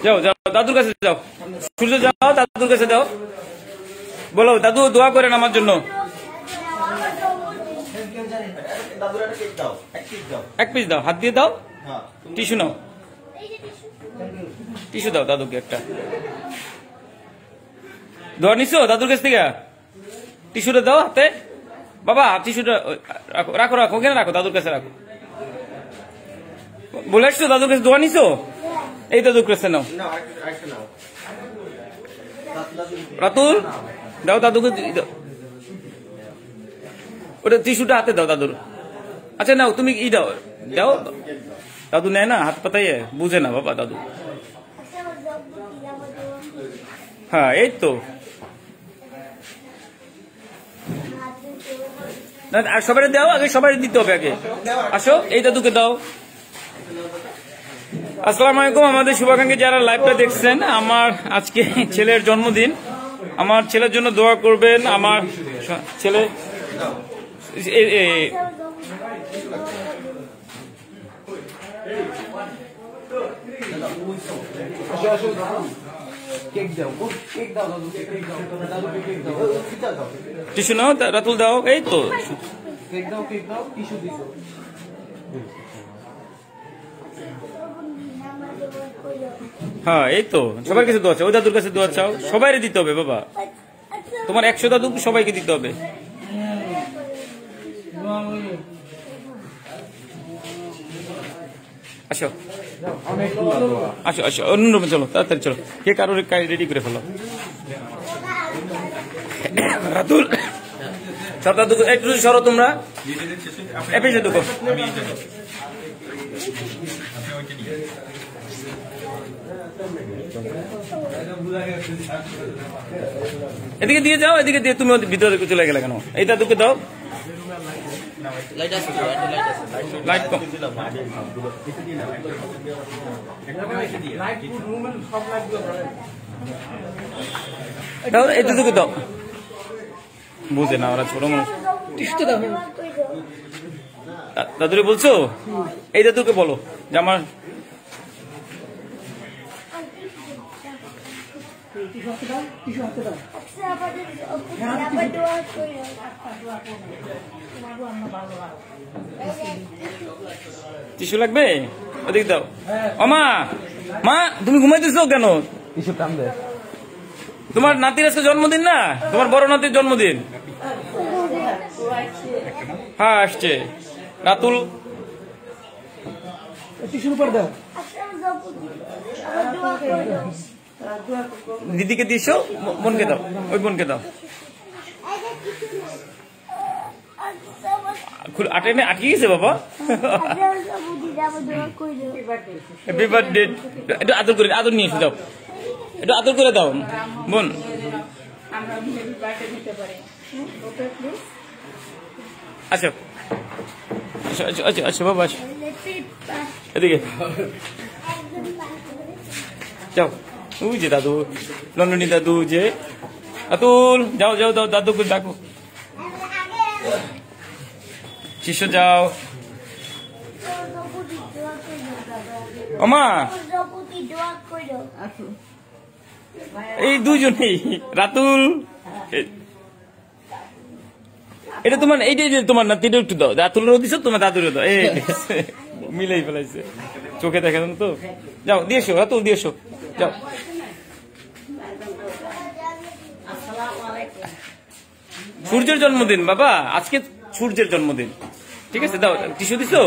যাও যাও দাদুর কাছে যাও, সূর্য যাও দাদুর কাছে যাও, বলো দাদু দোয়া করেন আমার জন্য। এক পিস দাও, হাত দিয়ে দাও, টিস্যু নাও, টিস্যু দাও দাদুকে একটা। দোয়া নিছো দাদুর কাছ থেকে? টিস্যুটা দাও হাতে বাবা, টিস্যুটা রাখো রাখো, ওখানে রাখো, দাদুর কাছে রাখো। বলে আসছো দাদুর কাছে দোয়া নিছো? এই দাদুর কাছে নাও। রাতুল দাও দাদুকে, ওটা টিস্যুটা হাতে দাও দাদুর। আচ্ছা নাও তুমি ই দাও, দাও। দাদু নেয় না, হাত পাতাইয়ে বুঝে না বাবা দাদু। হ্যাঁ এই তো, আর সবাই দাও, আগে সবাই দিতে হবে আগে। আসো এই দাদুকে দাও। আসসালামু আলাইকুম আমাদের শুভাকাঙ্ক্ষী যারা লাইভটা দেখছেন, আমার আজকে ছেলের জন্মদিন, আমার ছেলের জন্য দোয়া করবেন। আমার ছেলে টিস্যু নাও, রাতুল দাও, এই তো হ্যাঁ এই তো, সবার কাছে দোয়া চাও, ওই দাদুর কাছে দোয়া চাও, সবাই দিতে হবে বাবা, তোমার 100 দাদু সবাইকে দিতে হবে। আসো আসো আসো, অন্য রুমে চলো, তাড়াতাড়ি চলো, কে কারোর রেডি করে ফেলো। রাতুল সব দাদু একটু সরো তোমরা, এপিসে দেখো। এদিকে দিয়ে যাও, এদিকে দিয়ে, তুমি ভিতরে চলে গেলে কেন? এই দাদুকে দাও, লাইট কম, দাও এই দাদুকে দাও, বুঝে না ওরা ছোট মানুষ। দাদুরে বলছো? এই দাদুকে বলো যে আমার টিস্যু লাগবে, ওদিকে দাও। মা মা তুমি ঘুমাইতেছো কেন? তোমার নাতির আজকে জন্মদিন না, তোমার বড় নাতির জন্মদিন। হ্যাঁ আসছে রাতুল, দিদিকে দিছো, বোনকে দাও, ওই বোনকে দাও। আটকে গেছে বাবা, হ্যাপি বার্থডে। একটু আদর করে, আদর নিয়ে এসে দাও, একটু আদর করে দাও বোন। আচ্ছা আচ্ছা আচ্ছা আচ্ছা আচ্ছা বাবা, আচ্ছা এদিকে যাও, ওই যে দাদু, লন্ডনী দাদু, যে আতুল যাও যাও দাও, দাদুকে ডাকো। শিশু যাও, ওমা এই দুজনেই, রাতুল এটা তোমার, এইটাই তোমার না, তিনটা একটু দাও, রাতুলেরও দিছো, তোমার দাদুরও দাও, এই মিলেই ফেলাইছে, চোখে দেখে তো। যাও দিয়েছো রাতুল, দিয়েছো যাও। সূর্যের জন্মদিন বাবা, আজকে সূর্যের জন্মদিন, ঠিক আছে দাও। টিস্যু দিছো?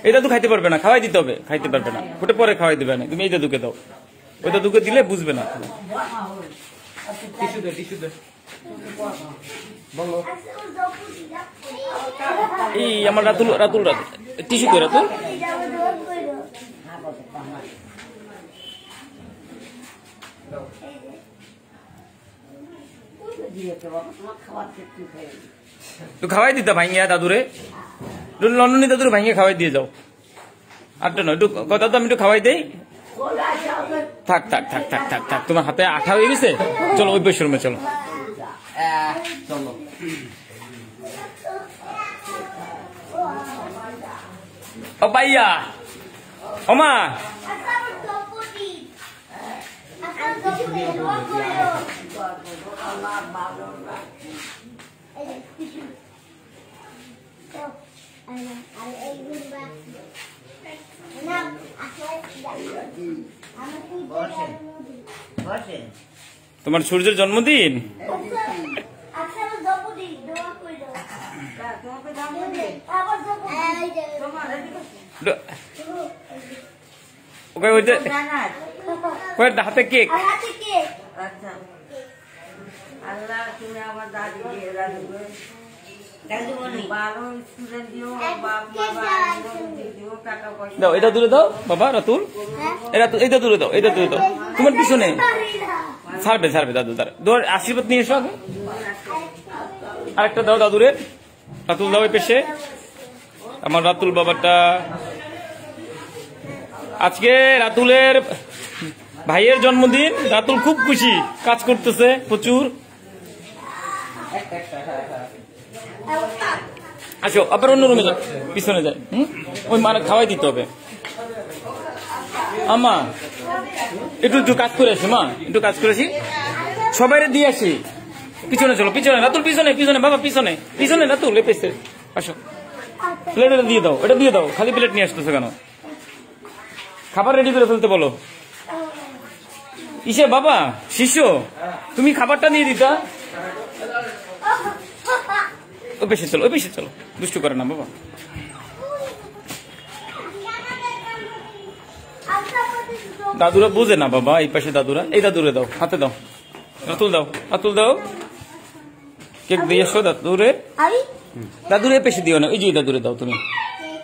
এই দাদু খাইতে পারবে না, খাওয়াই দিতে হবে, খাইতে পারবে না, ওটা পরে খাওয়াই দেবে না, তুমি এই দাদুকে দাও, ওই দাদুকে দিলে বুঝবে না। এই আমার রাতুল, রাতুল রাতুল টিস্যু কই রাতুল, তো খাওয়াই দিতা ভাইঙ্গা দাদুরে, লন্ডনী দাদুরে ভাইঙ্গা খাওয়াই দিয়ে যাও। আটটা নয়, একটু কথা তো আমি একটু খাওয়াই দেই। থাক থাক থাক থাক থাক থাক, তোমার হাতে আঠা হয়ে গেছে, চলো ওই বসে রুমে চলো। চলো ও ভাইয়া ওমা তোমার সূর্যের জন্মদিন হাতে কেক দাও এটা দূরে দাও বাবা রাতুল এটা দূরে দাও এটা দূরে দাও তোমার পিছনে ছাড়বে ছাড়বে দাদু তার দোয়ার আশীর্বাদ নিয়ে এসো আগে আরেকটা দাও দাদুরে রাতুল দাও এই পেশে আমার রাতুল বাবাটা আজকে রাতুলের ভাইয়ের জন্মদিন রাতুল খুব খুশি কাজ করতেছে প্রচুর আসো আবার অন্য রুমে যাও পিছনে যায় ওই মানে খাওয়াই দিতে হবে আমা একটু একটু কাজ করে আসি মা একটু কাজ করে আসি সবাই দিয়ে আসি পিছনে চলো পিছনে রাতুল পিছনে পিছনে বাবা পিছনে পিছনে রাতুল এ পেছে আসো প্লেট এটা দিয়ে দাও এটা দিয়ে দাও খালি প্লেট নিয়ে আসতেছো কেন খাবার রেডি করে ফেলতে বলো ইসে বাবা শিশু তুমি খাবারটা নিয়ে দিতা ওই পেশে চলো ওই পেশে চলো দুষ্টু করে না বাবা দাদুরা বুঝে না বাবা এই পাশে দাদুরা এই দাদুরে দাও হাতে দাও রাতুল দাও রাতুল দাও কেক দিয়ে এসো দাদুরে দাদুরে এই পেশে দিও না এই যে দাদুরে দাও তুমি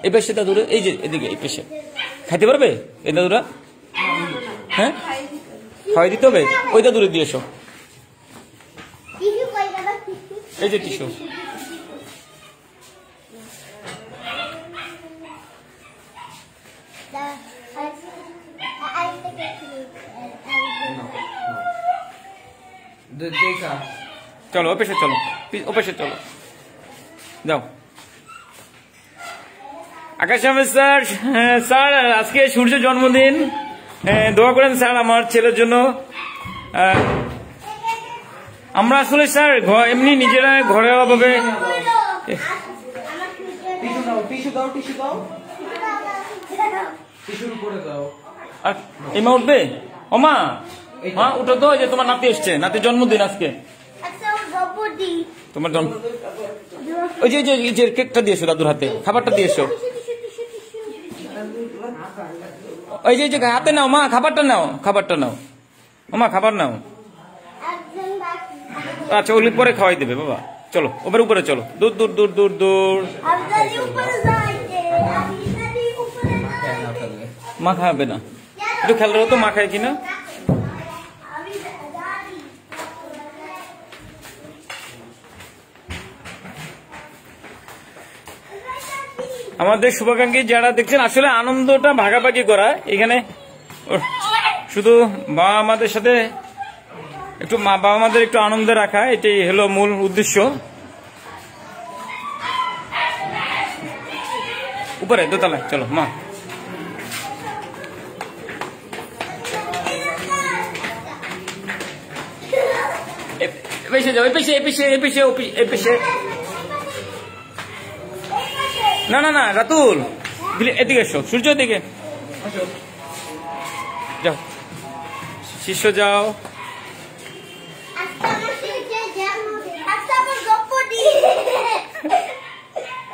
এই পেশে দাদুরে এই যে এদিকে এই পেশে খাইতে পারবে এই দাদুরা হ্যাঁ খাওয়াই দিতে হবে ওই দাদুরে দিয়ে এসো এই যে টিস্যু চলো ও পেশে চলো ও পেশে চলো যাও আকাশ আহমেদ স্যার স্যার আজকে সূর্যের জন্মদিন দোয়া করেন স্যার আমার ছেলের জন্য আমরা আসলে স্যার এমনি নিজেরা ঘরোয়া ভাবে এমা উঠবে ওমা মা উঠো তো যে তোমার নাতি এসছে নাতির জন্মদিন আজকে তোমার জন্ম ওই যে কেকটা দিয়েছো দাদুর হাতে খাবারটা দিয়েছো ওই যে হাতে নাও মা খাবারটা নাও মা খাবার নাও আচ্ছা ওগুলি পরে খাওয়াই দেবে বাবা চলো ওপরে উপরে চলো দূর দূর দূর দূর দূর মা খাবে না একটু খেয়াল রাখো তো মা খায় কিনা আমাদের শুভাকাঙ্ক্ষী যারা দেখছেন আসলে আনন্দটা ভাগাভাগি করা এখানে শুধু বাবা মাদের সাথে একটু বাবা মাদের একটু আনন্দে রাখা এটাই হলো মূল উদ্দেশ্য উপরে দোতলায় চলো মা যাও এপিসে না না না রাতুল এদিকে এসো সূর্য দিকে যাও শিষ্য যাও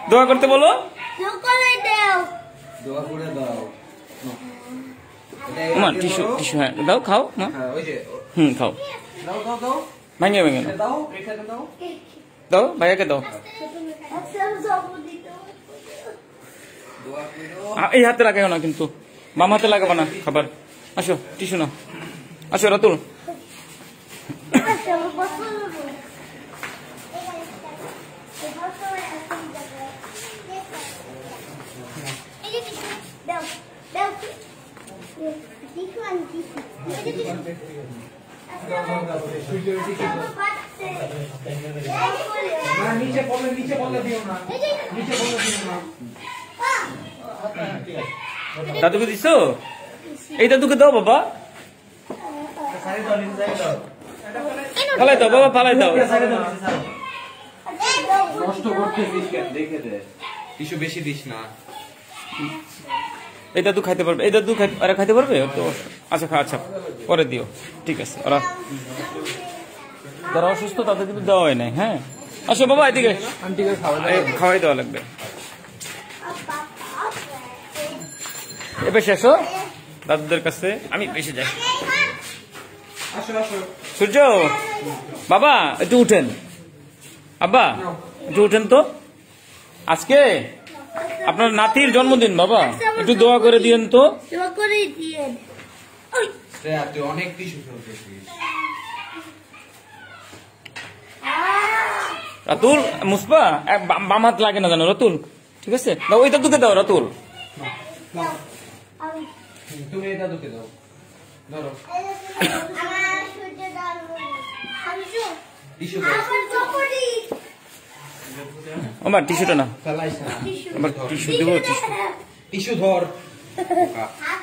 দোয়া করতে বলো টিস্যু টিস্যু হ্যাঁ দাও খাও মা খাও ভাঙে ভাঙে দাও ভাইয়াকে দাও এই হাতে লাগাও না কিন্তু বাম হাতে লাগাবো না খাবার আসো টিস্যু না আসো রাতুল দাদুকে দিছো? এই দাদুকে দাও বাবা। ফালাই দাও বাবা, ফালাই দাও। নষ্ট করতেছিস কেন? দেখে দে, টিস্যু বেশি দিস না। এই দাদু খাইতে পারবে? এই দাদু খাইতে পারবে তো? আচ্ছা আচ্ছা, পরে দিও, ঠিক আছে। ওরা যারা অসুস্থ তাদের কিন্তু দেওয়া হয় নাই। হ্যাঁ, আসো বাবা এদিকে, খাওয়াই দেওয়া লাগবে। এবার শেষ দাদুদের কাছে, আমি বেশি যাই। সূর্য বাবা একটু উঠেন, আব্বা একটু উঠেন তো। আজকে আপনার নাতির জন্মদিন বাবা, একটু দোয়া করে দিয়েন তো। অনেক টিস্যু ফেলতেছিস। রাতুল মুসপা বাম হাত লাগে না জানো রাতুল, ঠিক আছে? দাও ওই দাদুকে দাও রাতুল। তুমি এই দাদুকে দাও, ধরো টিস্যু দাও। আমার টিস্যুটা না, ফেলাইস না, আমার টিস্যু দেবো। টিস্যু ধর। হাত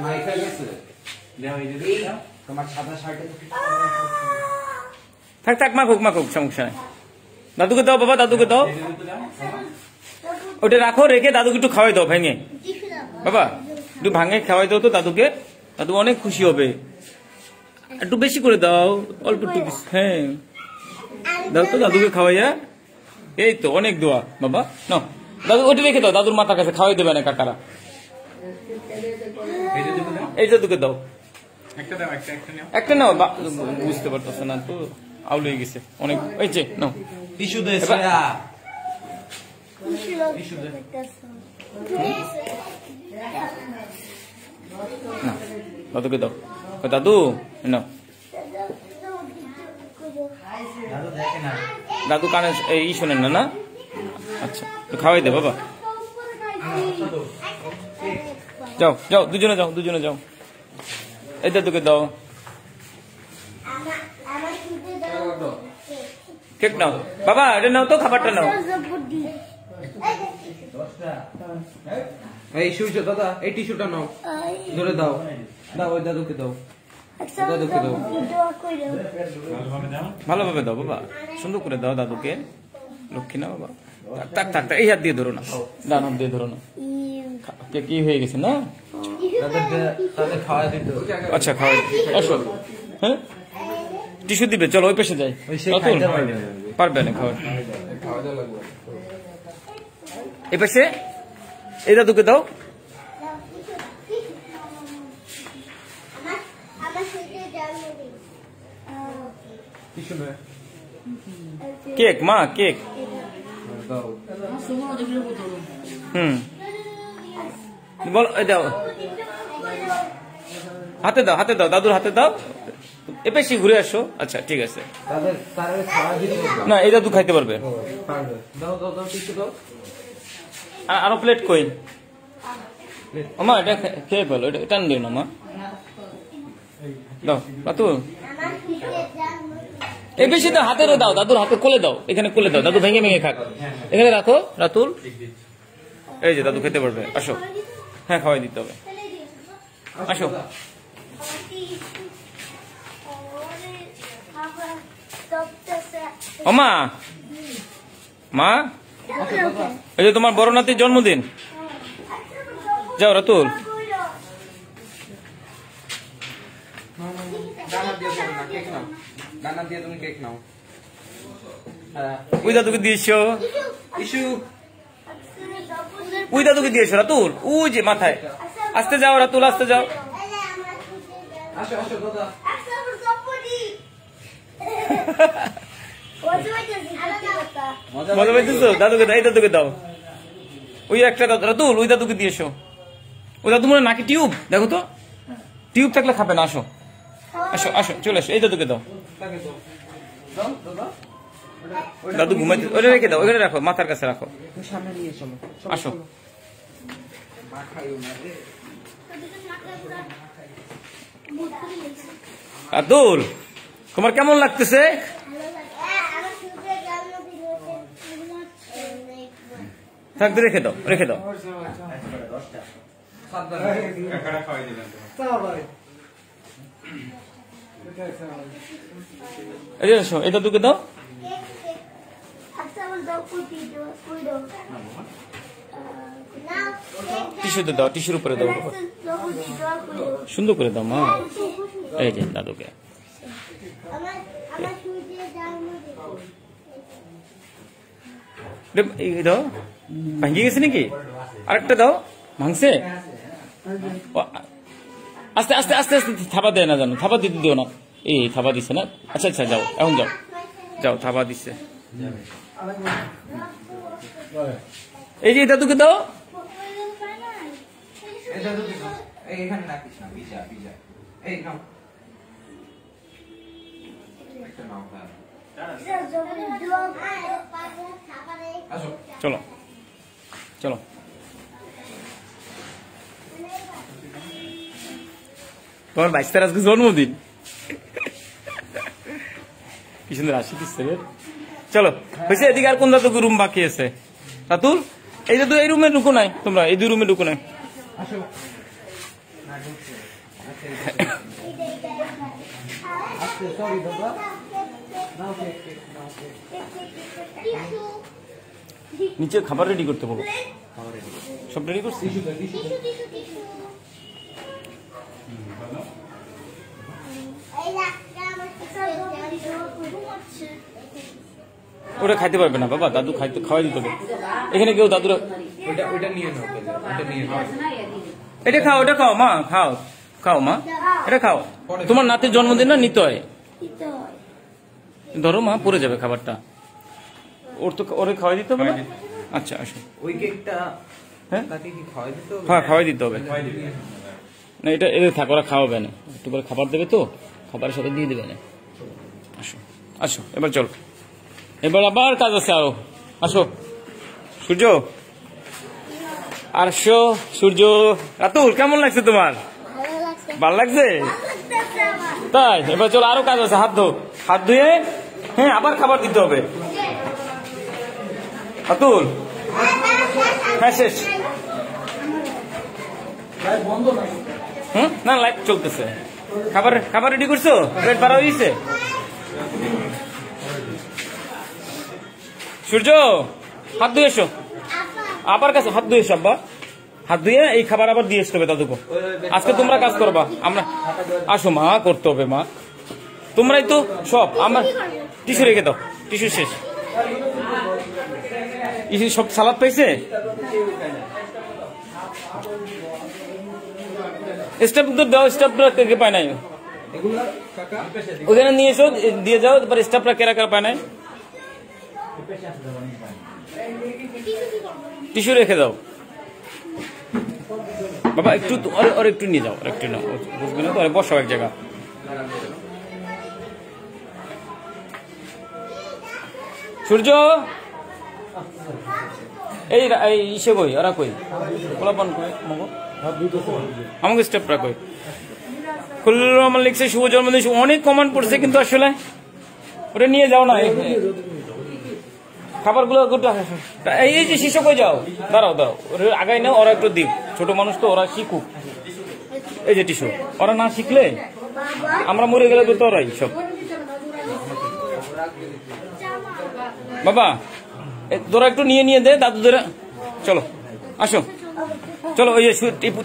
মাইখা গেছে। দাও এই যে তোমার সাদা শার্টে। থাক থাক, মাখুক মাখুক, সমস্যা নাই। দাদুকে দাও বাবা, দাদুকে দাও। ওটা রাখো, রেখে দাদুকে একটু খাওয়াই দাও ভেঙে। বাবা একটু ভাঙে খাওয়াই দাও তো দাদুকে, দাদু অনেক খুশি হবে। একটু বেশি করে দাও, অল্প একটু। হ্যাঁ দাও তো দাদুকে খাওয়াইয়া। এই তো অনেক দোয়া বাবা। নাও দাদু, ওটা রেখে দাও দাদুর মাথার কাছে, খাওয়াই দেবে না কাকারা। এই দাদুকে দাও, একটা নাও। বুঝতে পারতেছে না তো, আউল হয়ে গেছে অনেক। এই যে নাও টিস্যু দে। দাদুকে দাও, দাদু নাও। দাদু কানে এই শোনেন না, না? আচ্ছা খাওয়াই দে বাবা। যাও যাও, দুজনে যাও, দুজনে যাও। এই দাদুকে দাও, কেক নাও বাবা, এটা নাও তো, খাবারটা নাও। এই সূর্য দাদা, এই টিস্যুটা নাও, ধরে দাও। দাও ওই দাদুকে দাও, দাদুকে দাও। ভালোভাবে দাও বাবা, সুন্দর করে দাও দাদুকে। লক্ষ্মী না বাবা। থাক থাক থাক, এই হাত দিয়ে ধরো না, ডান হাত দিয়ে ধরো না। কি হয়ে গেছে না? তাদের খাওয়া দিত। আচ্ছা খাওয়াই আসো। হ্যাঁ টিস্যু দিবে, চলো ওই পাশে যাই। পারবে না খাওয়া, এই পাশে। এই দাদুকে দাও। কেক মা, কেক। বল, দাও হাতে দাও, হাতে দাও, দাদুর হাতে দাও। এ বেশি ঘুরে আসো। আচ্ছা ঠিক আছে। না এই দাদু খাইতে পারবে। আরো প্লেট কই? মা এটা খেয়ে ফেলো, এটা টান দিও না মা। দাও রাতুল, এই বেশি দাও, হাতেরও দাও, দাদুর হাতে কোলে দাও, এখানে কোলে দাও, দাদু ভেঙে ভেঙে খাক। এখানে রাখো রাতুল, এই যে দাদু খেতে পারবে। আসো, হ্যাঁ খাওয়াই দিতে হবে। আসো ও মা, মা এই যে তোমার বড় নাতির জন্মদিন। যাও রাতুল। ওই দাদুকে দিয়েছো, ওই দাদুকে দিয়েছো রাতুল, ওই যে মাথায়। আস্তে যাও রাতুল, আস্তে যাও। মজা পাইতেছো? দাদুকে দাও, এই দাদুকে দাও। ওই একটা রাতুল, ওই দাদুকে দিয়েছো। ওই দাদু মনে নাকি টিউব, দেখো তো, টিউব থাকলে খাবে না। আসো আসো আসো, চলে আসো। এই দাদুকে দাও। দাদু ঘুমাইতে, ওটা রেখে দাও, ওখানে রাখো, মাথার কাছে রাখো। আসো আব্দুল, তোমার কেমন লাগতেছে? থাকতে রেখে দাও, রেখে দাও। এই যে এসো, এটা তোকে দাও। টিস্যুতে দাও, টিস্যুর উপরে দাও, সুন্দর করে দাও মা। এই যে দাদুকে দাও। ভাঙিয়ে গেছে নাকি? আরেকটা দাও। ভাঙছে? আস্তে আস্তে আস্তে আস্তে থাবা দেয় না জানো, থাবা দিতে দিও না। এই থাবা দিছে না? আচ্ছা আচ্ছা, যাও এখন যাও, যাও থাবা দিচ্ছে। এই যে দাদুকে দাও। চলো চলো, তোমার 22 তারিখ আজকে জন্মদিন। কি সুন্দর হাসি দিচ্ছে। চলো হয়েছে। এদিকে আর কোন দাদু রুম বাকি আছে? রাতুল, এই দাদু এই রুমে ঢুকো নাই, তোমরা এই 2 রুমে ঢুকো নাই। নিচে খাবার রেডি করতে বলো। সব রেডি করছি। ওটা খাইতে পারবে না বাবা, দাদু খাওয়াই দিতে হবে। এখানে কেউ দাদুরা এটা খাও, এটা খাও মা, খাও খাও মা, এটা খাও। তোমার নাতির জন্মদিন না, নিতে হয়। ধরো মা, পড়ে যাবে খাবারটা। ওর তো ওরে খাওয়াই দিতে হবে না? আচ্ছা আসো। ওই কেকটা হ্যাঁ খাওয়াই দিতে হবে? হ্যাঁ খাওয়াই দিতে হবে। না এটা এদের থাক, ওরা খাওয়াবে না, একটু করে খাবার দেবে তো, খাবারের সাথে দিয়ে দেবে না। আসো আসো, এবার চল, এবার আবার কাজ আছে আরো। আসো সূর্য, আসো সূর্য। রাতুল কেমন লাগছে তোমার? ভালো লাগছে? তাই? এবার চলো, আরো কাজ আছে। হাত ধো, হাত ধুয়ে হ্যাঁ আবার খাবার দিতে হবে। রাতুল হ্যাঁ শেষ। না লাইট চলতেছে। খাবার রেডি করছো? প্লেট বাড়া হয়েছে? সূর্য হাত ধুয়ে এসো, আবার কাছে হাত ধুয়ে এসো। আব্বা হাত ধুয়ে এই খাবার আবার দিয়ে আসতে হবে দাদুকে। আজকে তোমরা কাজ করবা, আমরা আসো মা, করতে হবে মা, তোমরাই তো সব। আমার টিস্যু রেখে দাও, টিস্যু শেষ। সব সালাদ পাইছে? স্টাফ তো দাও, স্টাফরা কে পায় নাই? ওখানে নিয়ে এসো, দিয়ে যাও। তারপর স্টাফরা কেরা কেরা পায় নাই, টিস্যু রেখে দাও বাবা। একটু ওর একটু নিয়ে যাও, একটু নাও, বুঝবে না তো, বসাও এক জায়গা। সূর্য এই ইসে কই, ওরা কই, গোলাপান কই, আমাকে স্টেপরা কই। খুল্লুর রহমান লিখছে শুভ জন্মদিন। অনেক কমেন্ট পড়ছে, কিন্তু আসলে ওটা নিয়ে যাও না। খাবারগুলো এই যে শিশু কই যাও, দাঁড়াও দাঁড়াও, ওরা আগাই নাও, ওরা একটু দিক, ছোট মানুষ তো, ওরা শিখুক। এই যে টিস্যু, ওরা না শিখলে আমরা মরে গেলে তো ওরাই সব। বাবা তোরা একটু নিয়ে দে দাদু ধরে। চলো আসো, চলো। ওই যে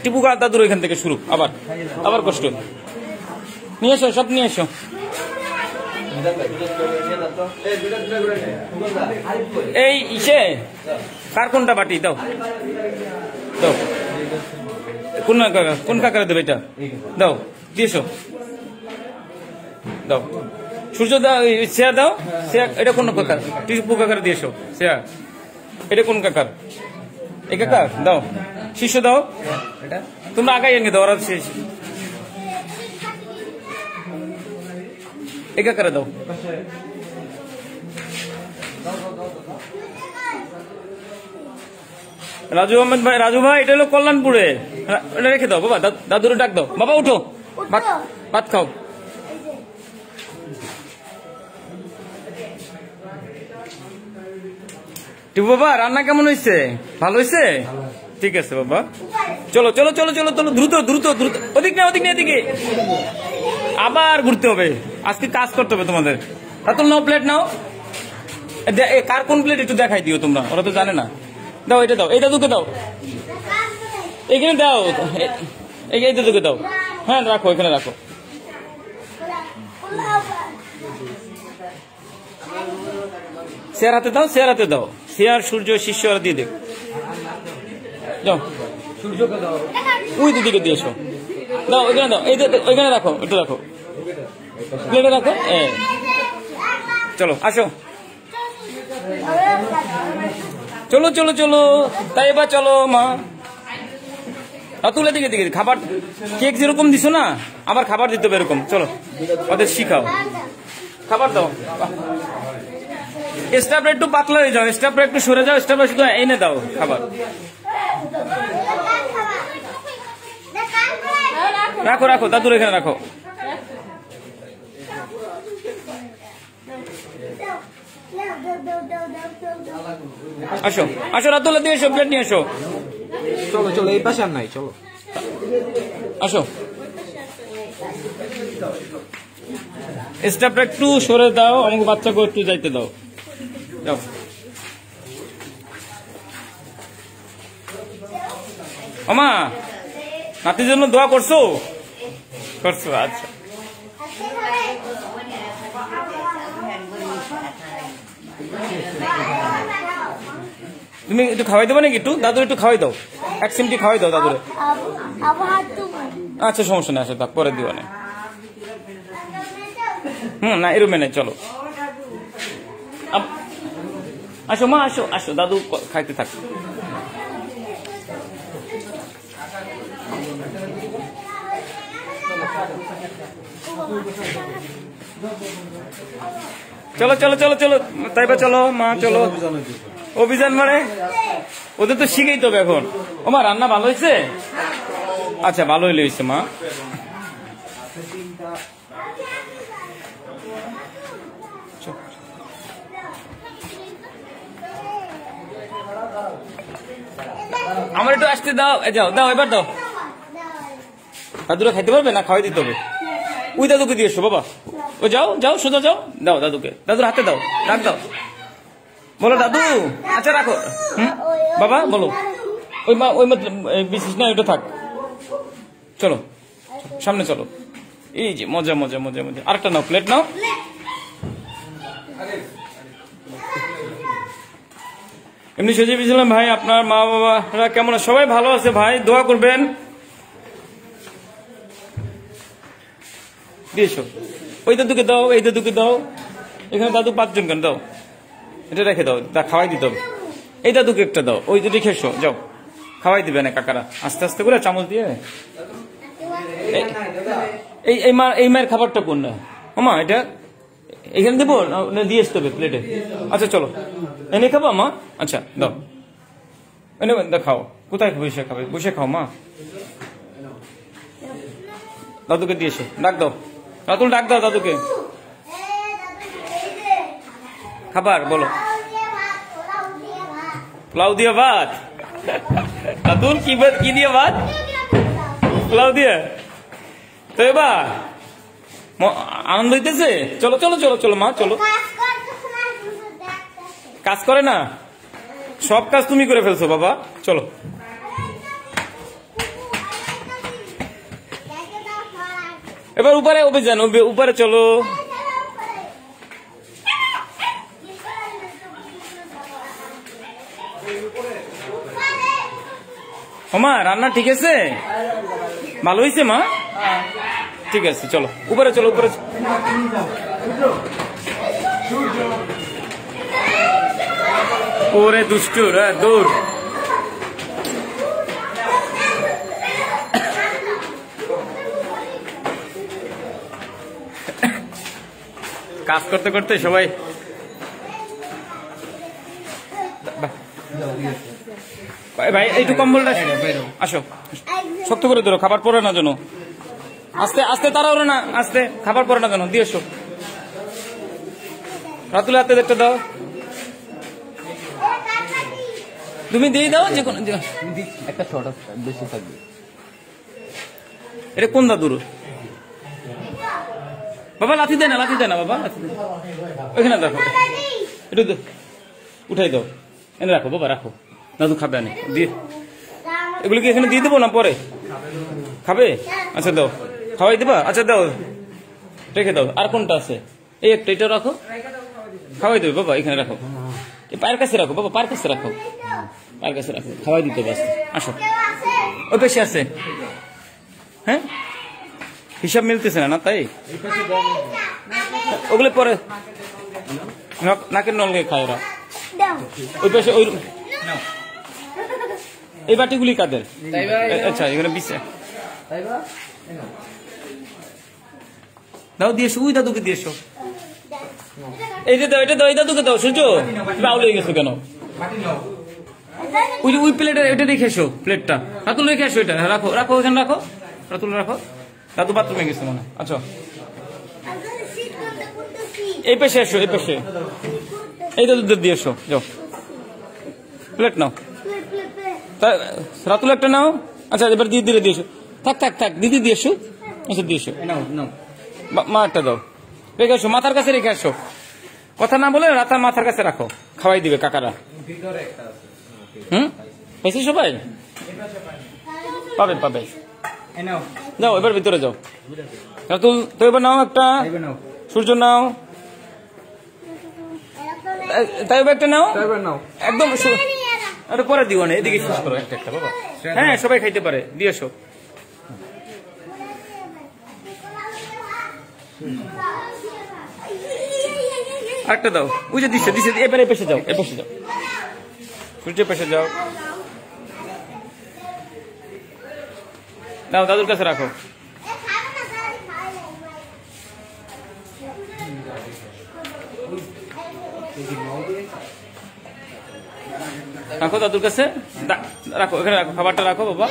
টিপু দাদুর ওইখান থেকে শুরু, আবার কষ্ট। নিয়ে এসো, সব নিয়ে এসো। এই ইসে কার কোনটা বাটি দাও, দাও। কোন কাকারে দেবে এটা? দাও, দিয়েছো, দাও। সূর্য দাও, শেয়া দাও। শেয়া এটা কোন কাকার? টিপু কাকার দিয়েছো শেয়া। এটা কোন কাকার? এই কাকার দাও। শিষ্য দাও, তোমরা আগাই এনে দাও, ওরা শেষ। এই কাকারে দাও। রাজু আহমেদ ভাই, রাজু ভাই এটা হলো কল্যাণপুরে, এটা রেখে দাও বাবা। দাদুরে ডাক দাও, বাবা উঠো, ভাত খাও। টিপু বাবা রান্না কেমন হয়েছে? ভালো হয়েছে? ঠিক আছে বাবা, চলো চলো চলো চলো চলো, দ্রুত দ্রুত দ্রুত, ওদিক না ওদিক না, এদিকে আবার ঘুরতে হবে, আজকে কাজ করতে হবে তোমাদের। রাতুল নাও, প্লেট নাও, কার কোন প্লেট একটু দেখাই দিও তোমরা, ওরা তো জানে না। দাও এটা দাও, এই দাদুকে দাও, এখানে দাও, এই দাদুকে দাও। হ্যাঁ রাখো, এখানে রাখো। শেয়ার হাতে দাও, শেয়ার হাতে দাও, শেয়ার সূর্য শিষ্য আর দিয়ে দেখ। যাও সূর্যকে দাও, ওই দিদিকে দিয়ে এসো, দাও ওইখানে দাও, এই ওইখানে রাখো, একটু রাখো, প্লেটে রাখো। চলো আসো, চলো চলো চলো, তাই এবার চলো মা। তুলে দিকে দিকে খাবার, কেক যেরকম দিছো না, আবার খাবার দিতে হবে এরকম। চলো ওদের শিখাও, খাবার দাও। স্টাফরা একটু পাতলা হয়ে যাও, স্টাফরা একটু সরে যাও, স্টাফরা শুধু এনে দাও খাবার। রাখো রাখো, দাদুর এখানে রাখো। আসো আসো, রাতুল দিয়ে এসো, প্লেট নিয়ে এসো। চলো চলো, এই পাশে আর নাই, চলো আসো। স্টাফটা একটু সরে দাও, আমাকে বাচ্চাকে একটু যাইতে দাও। যাও আমা, নাতির জন্য দোয়া করছো? করছো, আচ্ছা। তুমি একটু খাওয়াই দেবো নাকি? একটু দাদুর একটু খাওয়াই দাও, এক সিমটি খাওয়াই দাও দাদুরে। আচ্ছা সমস্যা নেই, আসো থাক, পরে দিও না। না এরমে নেই, চলো আসো মা, আসো আসো, দাদু খাইতে থাক। চলো চলো চলো চলো, তাই বা চলো মা, চলো। অভিযান মানে ওদের তো শিখেই তবে এখন। ও মা, রান্না ভালো হয়েছে? আচ্ছা ভালো হইলে হয়েছে মা। আমার একটু আসতে দাও, যাও দাও, এবার দাও। দাদুরা খাইতে পারবে না? খাওয়াই দিতে হবে। ওই দাদুকে দিয়ে এসো বাবা, ও যাও যাও, সোজা যাও, দাও দাদুকে, দাদুর হাতে দাও, রাখ দাও। বলো দাদু, আচ্ছা রাখো। বাবা বলো, ওই মা ওই বিশেষ না, ওইটা থাক। চলো সামনে চলো, এই যে মজা মজা মজা মজা। আরেকটা নাও, প্লেট নাও। এমনি সজীব ইসলাম ভাই, আপনার মা বাবারা কেমন? সবাই ভালো আছে ভাই, দোয়া করবেন। দিয়েছো, ওই দাদুকে দাও, এই দাদুকে দাও, এখানে দাদু 5 জন কেন, দাও এটা রেখে দাও, তা খাওয়াই দিতে হবে। এই দাদুকে একটা দাও, ওই দুটো খেয়েছো, যাও খাওয়াই দিবে না কাকারা, আস্তে আস্তে করে চামচ দিয়ে। এই মায়ের খাবারটা কোন না মা? এটা এখানে দেবো না দিয়ে আসতে হবে প্লেটে? আচ্ছা চলো, এনে খাবো মা? আচ্ছা দাও, এনে খাও। কোথায় বসে খাবে? বসে খাও মা। দাদুকে দিয়েছো, ডাক দাও রাতুল, ডাক দাও দাদুকে। খাবার বলো, পোলাও দিয়ে ভাত। রাতুল কি দিয়ে ভাত? পোলাও দিয়ে। তো এবার আনন্দ হইতেছে? চলো চলো চলো চলো মা, চলো। কাজ করে না, সব কাজ তুমি করে ফেলছো বাবা, চলো। এবার উপরে অভিযান, উপরে চলো। মা রান্না ঠিক আছে? ভালো হয়েছে মা? ঠিক আছে চলো, উপরে চলো, উপরে। ওরে দুষ্টুর, দৌড়। কাজ করতে করতে সবাই ভাই এইটু কম্বলটা আসো, শক্ত করে ধরো, খাবার পরে না যেন। আস্তে আস্তে, তাড়াহুড়ো না, আস্তে, খাবার পরে না যেন, দিয়ে এসো। রাতুলের হাতে একটা দাও। তুমি দিয়ে দাও যে কোনো একটা শর্ট বেশি থাকবে। এটা কোন দাদুর? বাবা লাথি দেয় না, লাথি দেয় না বাবা, লাথি দেয় না। ওইখানে রাখো, একটু উঠাই দাও, এনে রাখো বাবা, রাখো। দাদু খাবে আনে দিয়ে, এগুলো কি এখানে দিয়ে দেবো না পরে খাবে? আচ্ছা দাও, খাওয়াই দেবা? আচ্ছা দাও, রেখে দাও। আর কোনটা আছে? এই একটা, এটা রাখো, খাওয়াই দেবে বাবা, এখানে রাখো। এই পায়ের কাছে রাখো বাবা, পায়ের কাছে রাখো, পায়ের কাছে রাখো, খাওয়াই দিতে বাস। আসো, ওই বেশি আছে। হ্যাঁ, হিসাব মিলতেছে না, তাই ওগুলো পরে নাকের নলকে খায় ওরা। ওই পাশে ওই এই বাটিগুলি কাদের? আচ্ছা, এখানে বিছে দাও, দিয়েছো ওই দাদুকে দিয়েছো। এই যে দাও, এটা দাও, এই দাদুকে দাও। সূর্য বাউল হয়ে গেছো কেন? ওই যে ওই প্লেটে এটা রেখে এসো, প্লেটটা রাতুল রেখে এসো, এটা রাখো, রাখো ওখানে রাখো, রাতুল রাখো। দাদু বাথরুমে গেছে মনে। আচ্ছা, এই পাশে এসো, এই পাশে এই দাদুদের দিয়ে এসো, যাও প্লেট নাও। রাতুল একটা নাও। আচ্ছা, এবার দিয়ে দিলে দিয়েছো। থাক থাক থাক, দিদি দিয়ে এসো। আচ্ছা দিয়েছো, মা একটা দাও, রেখে আসো, মাথার কাছে রেখে আসো। কথা না বলে রাতার মাথার কাছে রাখো, খাওয়াই দিবে কাকারা। পেয়েছি সবাই? পাবে পাবে, যাও এবার ভিতরে যাও। রাতুল তো এবার নাও একটা, সূর্য নাও, তাই এবার একটা নাও একদম। আরে পরে দিও না, এদিকে শেষ করো একটা একটা বাবা। হ্যাঁ, সবাই খাইতে পারে, দিয়ে এসো। আরেকটা দাও, ওই যে দিচ্ছে দিচ্ছে, এবারে পেশে যাও, এ পেশে যাও, সূর্য পেশে যাও। দাও, দাদুর কাছে রাখো। রাখো দাদুর কাছে, রাখো এখানে, রাখো খাবারটা রাখো বাবা।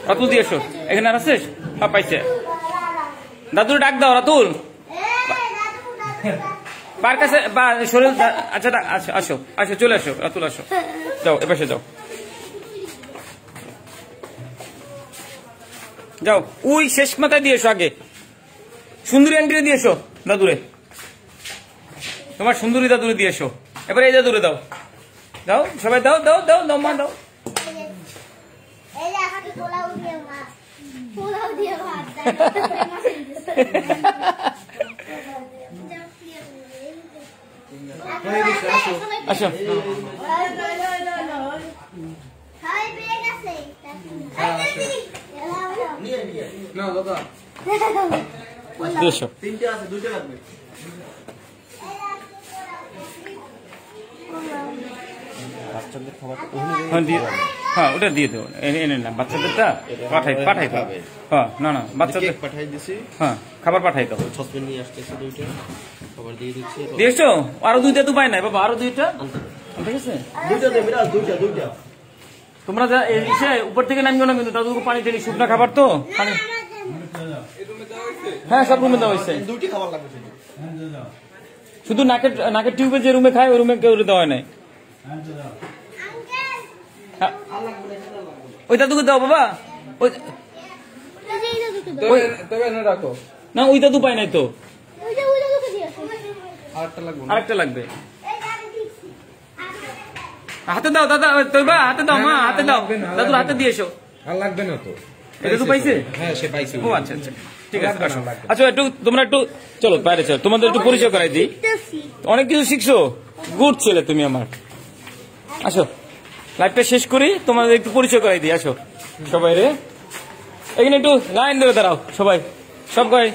রাতুল দিয়ে এসো, এখানে আর আছিস? পাইছে, দাদুর ডাক দাও। রাতুল পার কাছে বা শরীর। আচ্ছা আসো আসো, চলে আসো রাতুল, আসো, যাও এপাশে যাও, যাও ওই শেষ মাথায় দিয়ে এসো। আগে সুন্দরী আন্টিরে দিয়ে এসো, দাদুরে, তোমার সুন্দরী দাদুরে দিয়ে এসো। এবারে এই দাদুরে দাও, দাও সবাই দাও, দাও দাও দাও, মা দাও। আসো, দেড়শো হ্যাঁ, ওটা দিয়ে দেবো, এনে না বাচ্চাদেরটা পাঠাই দাও। হ্যাঁ, না না, বাচ্চাদের পাঠাই দিছি। হ্যাঁ, খাবার পাঠাই দাও। সসপেন নিয়ে আসতেছে দুইটা, খাবার দিয়ে দিচ্ছি। দিয়েছো? আরো দুইটা তো পাই নাই বাবা, আরো দুইটা ঠিক আছে। দুইটা দে বিরাজ, দুইটা। তোমরা যা এসে উপর থেকে নামিও না কিন্তু, দাদুকে পানি টেনি, শুকনা খাবার তো পানি। হ্যাঁ, সব রুমে দেওয়া হয়েছে। দুইটি খাবার লাগবে শুধু নাকের টিউবে যে রুমে খায় ওই রুমে কেউ দেওয়া নাই। ওই দাদুকে দাও বাবা, রাখো না ওই দাদু পাই নাই তো, আরেকটা লাগবে। হাতে দাও দাদা, তৈবা হাতে দাও, মা হাতে দাও, দাদুর হাতে দিয়ে এসো। আর লাগবে না তো, এটা তো পাইছে। হ্যাঁ, সে পাইছে। ও আচ্ছা আচ্ছা, ঠিক আছে। আচ্ছা, একটু তোমরা একটু চলো বাইরে চলো, তোমাদের একটু পরিচয় করাই দিই। অনেক কিছু শিখছো, গুড ছেলে তুমি আমার। আসো লাইভটা শেষ করি, তোমাদের একটু পরিচয় করাই দিই। আসো সবাই রে, এখানে একটু লাইন ধরে দাঁড়াও সবাই, সব গায়ে।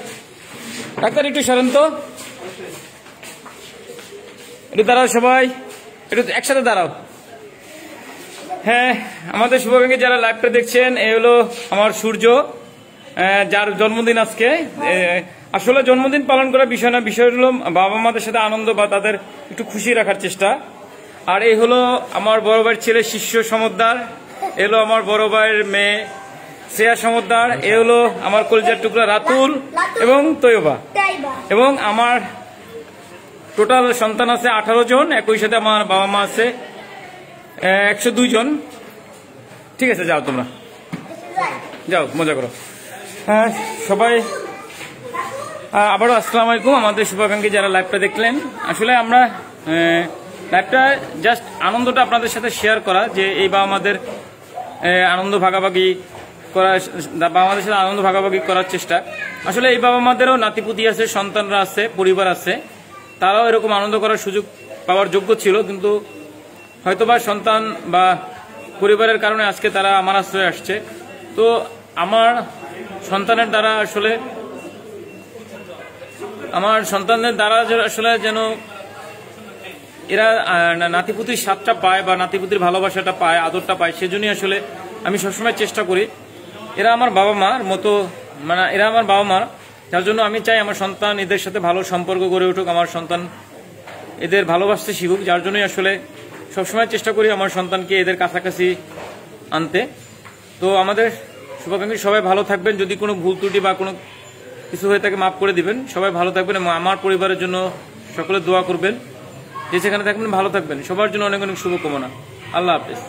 ডাক্তার একটু সরেন তো, একটু দাঁড়াও সবাই, একটু একসাথে দাঁড়াও। হ্যাঁ, আমাদের শুভব্যাংকে যারা লাইভটা দেখছেন, এ হলো আমার সূর্য, যার জন্মদিন আজকে। আসলে জন্মদিন পালন করার বিষয় না, বিষয় হলো বাবা মাদের সাথে আনন্দ বা তাদের একটু খুশি রাখার চেষ্টা। আর এই হলো আমার বড় ভাইয়ের ছেলে শিষ্য সমদ্দার, এলো আমার বড় ভাইয়ের মেয়ে শ্রেয়া সমদ্দার, এ হলো আমার কলিজার টুকরা রাতুল এবং তৈবা, এবং আমার টোটাল সন্তান আছে 18 জন। একই সাথে আমার বাবা মা আছে 102 জন। ঠিক আছে, যাও তোমরা, যাও মজা করো। সবাই আবারও আসসালামু আলাইকুম। আমাদের শুভাকাঙ্ক্ষী যারা লাইভটা দেখলেন, আসলে আমরা লাইভটা জাস্ট আনন্দটা আপনাদের সাথে শেয়ার করা, যে এই বাবা মাদের আনন্দ ভাগাভাগি করা, বাবা মাদের সাথে আনন্দ ভাগাভাগি করার চেষ্টা। আসলে এই বাবা মাদেরও নাতিপুতি আছে, সন্তানরা আছে, পরিবার আছে, তারাও এরকম আনন্দ করার সুযোগ পাওয়ার যোগ্য ছিল, কিন্তু হয়তোবা সন্তান বা পরিবারের কারণে আজকে তারা আমার আশ্রয়ে আসছে। তো আমার সন্তানের দ্বারা আসলে আসলে যেন এরা নাতিপুতির স্বাদটা পায় বা নাতিপুতির ভালোবাসাটা পায়, আদরটা পায়, সেজন্যই আসলে আমি সবসময় চেষ্টা করি। এরা আমার বাবা মার মতো, মানে এরা আমার বাবা মা, যার জন্য আমি চাই আমার সন্তান এদের সাথে ভালো সম্পর্ক গড়ে উঠুক, আমার সন্তান এদের ভালোবাসতে শিখুক। যার জন্যই আসলে সবসময় চেষ্টা করি আমার সন্তানকে এদের কাছাকাছি আনতে। তো আমাদের শুভাকাঙ্ক্ষী সবাই ভালো থাকবেন। যদি কোনো ভুল ত্রুটি বা কোনো কিছু হয়ে থাকে মাফ করে দিবেন। সবাই ভালো থাকবেন এবং আমার পরিবারের জন্য সকলে দোয়া করবেন। যে সেখানে থাকবেন ভালো থাকবেন। সবার জন্য অনেক অনেক শুভকামনা। আল্লাহ হাফেজ।